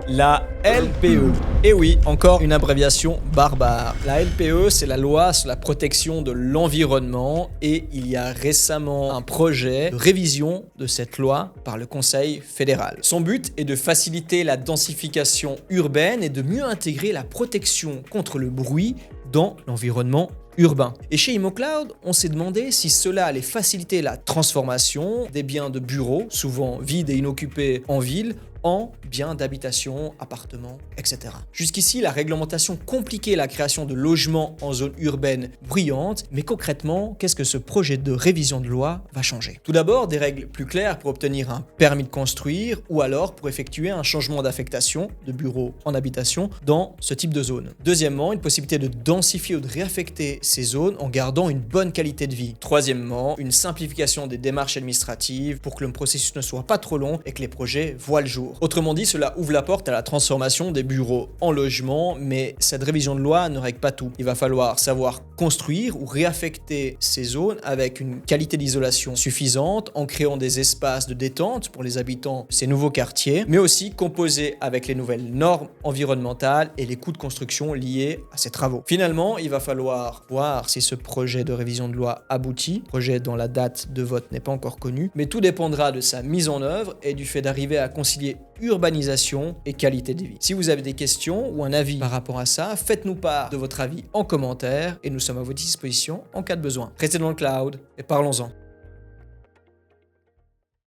La LPE. Et oui, encore une abréviation barbare. La LPE, c'est la loi sur la protection de l'environnement et il y a récemment un projet de révision de cette loi par le Conseil fédéral. Son but est de faciliter la densification urbaine et de mieux intégrer la protection contre le bruit dans l'environnement urbain. Et chez ImmoCloud, on s'est demandé si cela allait faciliter la transformation des biens de bureaux, souvent vides et inoccupés en ville, en biens d'habitation, appartements, etc. Jusqu'ici, la réglementation compliquait la création de logements en zone urbaine bruyante, mais concrètement, qu'est-ce que ce projet de révision de loi va changer? Tout d'abord, des règles plus claires pour obtenir un permis de construire ou alors pour effectuer un changement d'affectation de bureau en habitation dans ce type de zone. Deuxièmement, une possibilité de densifier ou de réaffecter ces zones en gardant une bonne qualité de vie. Troisièmement, une simplification des démarches administratives pour que le processus ne soit pas trop long et que les projets voient le jour. Autrement dit, cela ouvre la porte à la transformation des bureaux en logements, mais cette révision de loi ne règle pas tout. Il va falloir savoir construire ou réaffecter ces zones avec une qualité d'isolation suffisante, en créant des espaces de détente pour les habitants de ces nouveaux quartiers, mais aussi composer avec les nouvelles normes environnementales et les coûts de construction liés à ces travaux. Finalement, il va falloir voir si ce projet de révision de loi aboutit, projet dont la date de vote n'est pas encore connue, mais tout dépendra de sa mise en œuvre et du fait d'arriver à concilier urbanisation et qualité de vie. Si vous avez des questions ou un avis par rapport à ça, faites-nous part de votre avis en commentaire et nous sommes à votre disposition en cas de besoin. Restez dans le cloud et parlons-en.